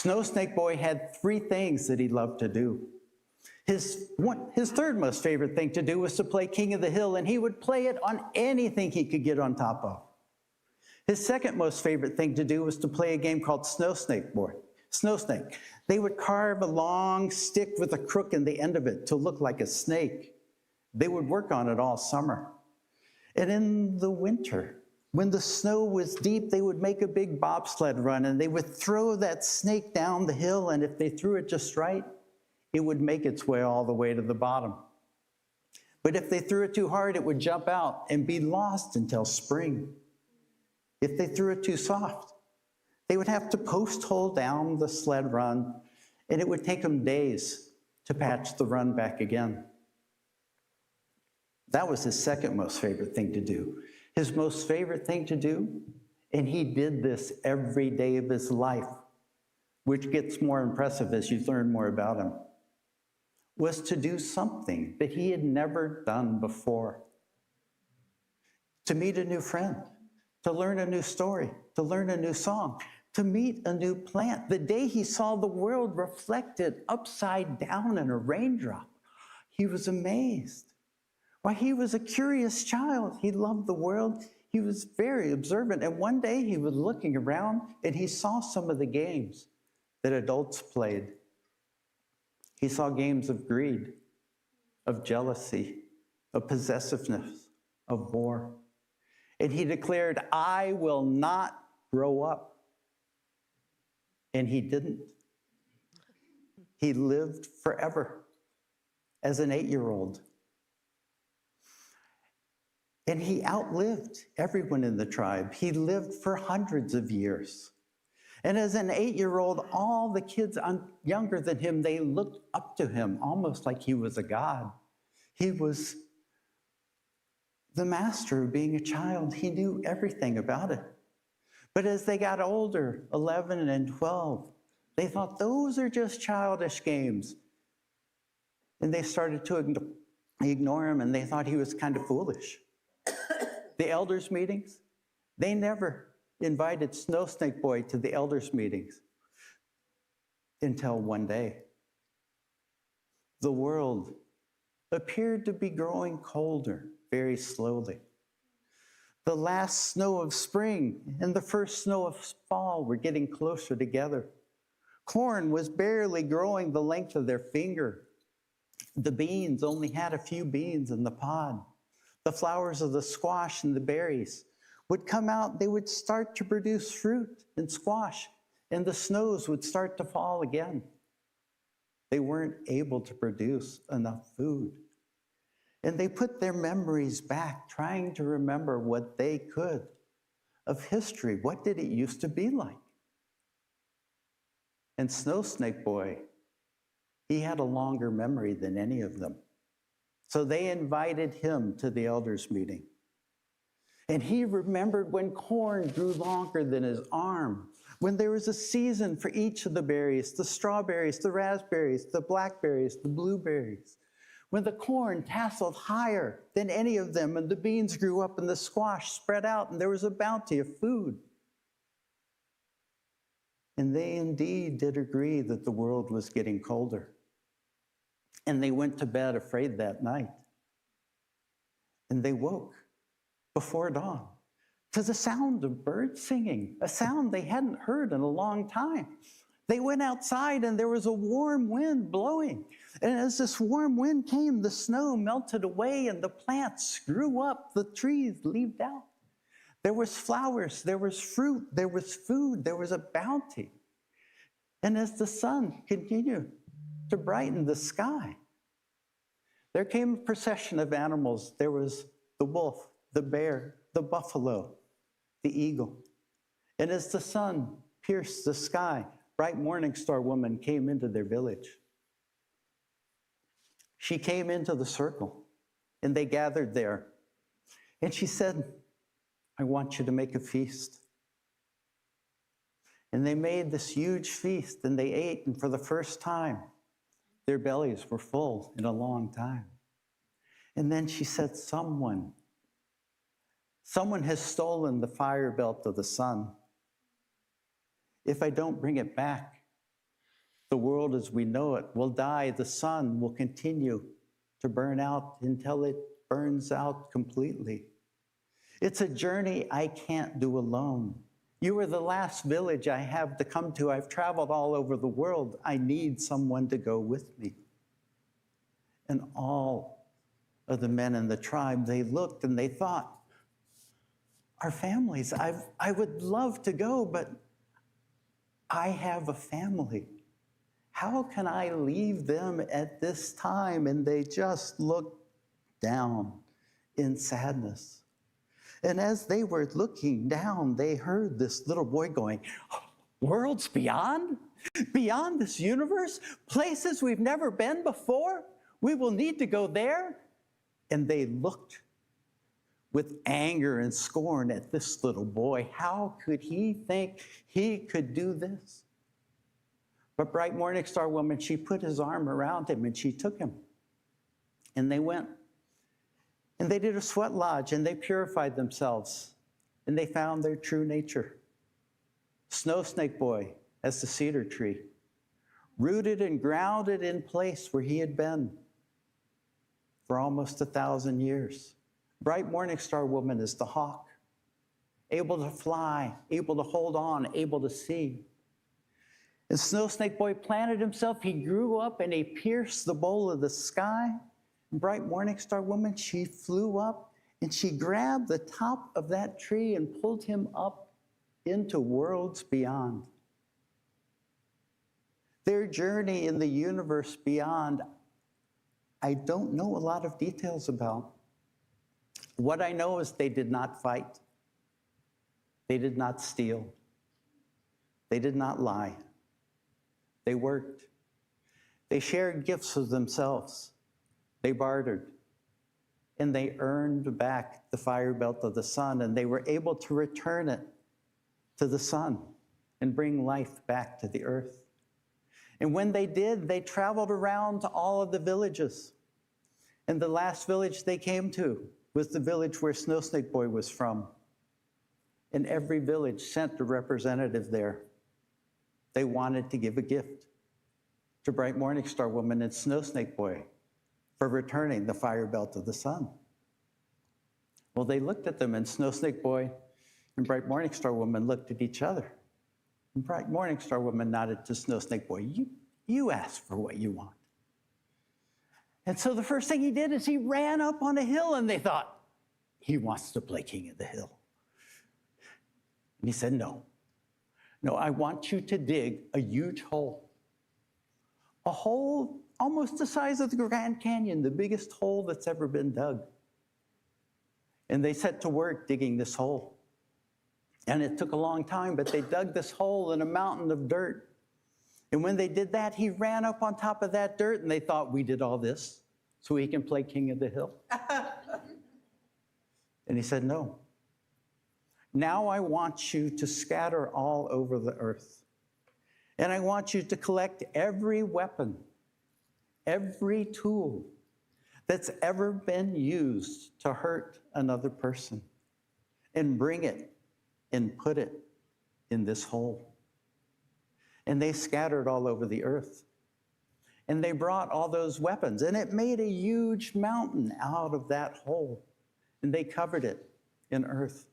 Snow Snake Boy had 3 things that he loved to do. His third most favorite thing to do was to play King of the Hill, and he would play it on anything he could get on top of. His second most favorite thing to do was to play a game called Snow Snake. They would carve a long stick with a crook in the end of it to look like a snake. They would work on it all summer. And in the winter, when the snow was deep, they would make a big bobsled run, and they would throw that snake down the hill, and if they threw it just right, it would make its way all the way to the bottom. But if they threw it too hard, it would jump out and be lost until spring. If they threw it too soft, they would have to post-hole down the sled run, and it would take them days to patch the run back again. That was his second most favorite thing to do. His most favorite thing to do, and he did this every day of his life, which gets more impressive as you learn more about him, was to do something that he had never done before. To meet a new friend, to learn a new story, to learn a new song, to meet a new plant. The day he saw the world reflected upside down in a raindrop, he was amazed. Why, he was a curious child. He loved the world. He was very observant. And one day he was looking around and he saw some of the games that adults played. He saw games of greed, of jealousy, of possessiveness, of war. And he declared, "I will not grow up." And he didn't. He lived forever as an 8-year-old. And he outlived everyone in the tribe. He lived for hundreds of years. And as an 8-year-old, all the kids younger than him, they looked up to him almost like he was a god. He was the master of being a child. He knew everything about it. But as they got older, 11 and 12, they thought those are just childish games. And they started to ignore him, and they thought he was kind of foolish. The elders' meetings, they never invited Snow Snake Boy to the elders' meetings until one day. The world appeared to be growing colder very slowly. The last snow of spring and the first snow of fall were getting closer together. Corn was barely growing the length of their finger. The beans only had a few beans in the pod. The flowers of the squash and the berries would come out. They would start to produce fruit and squash, and the snows would start to fall again. They weren't able to produce enough food. And they put their memories back, trying to remember what they could of history. What did it used to be like? And Snow Snake Boy, he had a longer memory than any of them. So they invited him to the elders' meeting. And he remembered when corn grew longer than his arm, when there was a season for each of the berries, the strawberries, the raspberries, the blackberries, the blueberries, when the corn tasseled higher than any of them, and the beans grew up and the squash spread out, and there was a bounty of food. And they indeed did agree that the world was getting colder. And they went to bed afraid that night. And they woke before dawn to the sound of birds singing, a sound they hadn't heard in a long time. They went outside and there was a warm wind blowing. And as this warm wind came, the snow melted away and the plants grew up, the trees leaved out. There was flowers, there was fruit, there was food, there was a bounty. And as the sun continued to brighten the sky, there came a procession of animals. There was the wolf, the bear, the buffalo, the eagle. And as the sun pierced the sky, bright morning star woman came into their village. She came into the circle, and they gathered there. And she said, "I want you to make a feast." And they made this huge feast, and they ate, and for the first time, their bellies were full in a long time. And then she said, someone has stolen the fire belt of the sun. If I don't bring it back, The world as we know it will die. The sun will continue to burn out until it burns out completely. It's a journey I can't do alone. You are the last village I have to come to. I've traveled all over the world. I need someone to go with me. And all of the men in the tribe, they looked and they thought, our families, I would love to go, but I have a family. How can I leave them at this time? And they just looked down in sadness. And as they were looking down, they heard this little boy going, worlds beyond? Beyond this universe? Places we've never been before? We will need to go there? And they looked with anger and scorn at this little boy. How could he think he could do this? But bright morning star woman, she put his arm around him and she took him. And they went. And they did a sweat lodge and they purified themselves. And they found their true nature. Snow Snake Boy as the cedar tree, rooted and grounded in place where he had been for almost 1,000 years. Bright morning star woman is the hawk, able to fly, able to hold on, able to see. And Snow Snake Boy planted himself. He grew up and he pierced the bowl of the sky. And bright morning star woman, she flew up and she grabbed the top of that tree and pulled him up into worlds beyond. Their journey in the universe beyond, I don't know a lot of details about. What I know is they did not fight. They did not steal. They did not lie. They worked. They shared gifts of themselves. They bartered. And they earned back the fire belt of the sun, and they were able to return it to the sun and bring life back to the earth. And when they did, they traveled around to all of the villages. And the last village they came to was the village where Snow Snake Boy was from. And every village sent a representative there. They wanted to give a gift to Bright Morning Star Woman and Snow Snake Boy for returning the fire belt of the sun. Well, they looked at them, and Snow Snake Boy and Bright Morning Star Woman looked at each other. And Bright Morning Star Woman nodded to Snow Snake Boy, you asked for what you want. And so the first thing he did is he ran up on a hill, and they thought, he wants to play King of the Hill. And he said, no, I want you to dig a huge hole. A hole almost the size of the Grand Canyon, the biggest hole that's ever been dug. And they set to work digging this hole. And it took a long time, but they dug this hole in a mountain of dirt. And when they did that, he ran up on top of that dirt, and they thought, we did all this so he can play King of the Hill. And he said, no. Now I want you to scatter all over the earth. And I want you to collect every weapon, every tool that's ever been used to hurt another person, and bring it and put it in this hole. And they scattered all over the earth. And they brought all those weapons, and it made a huge mountain out of that hole. And they covered it in earth.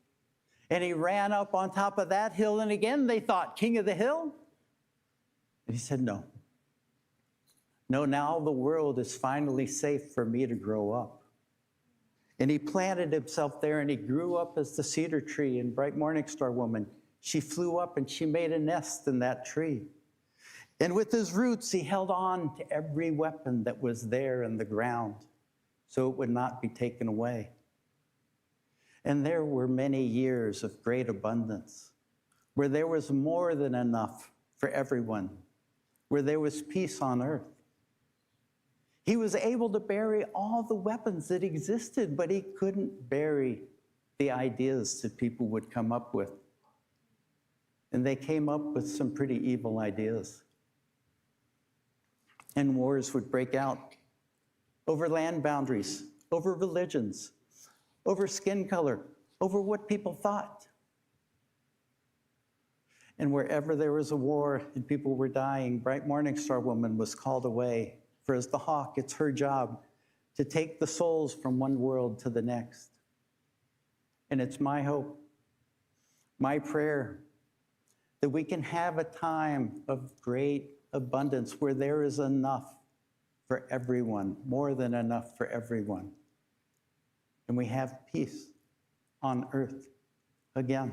And he ran up on top of that hill, and again they thought, King of the Hill? And he said, no. No, now the world is finally safe for me to grow up. And he planted himself there, and he grew up as the cedar tree. And Bright Morning Star Woman, she flew up and she made a nest in that tree. And with his roots, he held on to every weapon that was there in the ground so it would not be taken away. And there were many years of great abundance, where there was more than enough for everyone, where there was peace on earth. He was able to bury all the weapons that existed, but he couldn't bury the ideas that people would come up with. And they came up with some pretty evil ideas. And wars would break out over land boundaries, over religions, over skin color, over what people thought. And wherever there was a war and people were dying, Bright Morning Star Woman was called away. For as the hawk, it's her job to take the souls from one world to the next. And it's my hope, my prayer, that we can have a time of great abundance where there is enough for everyone, more than enough for everyone. And we have peace on earth again.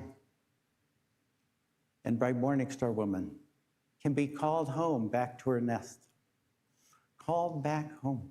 And Bright Morning Star Woman can be called home back to her nest, called back home.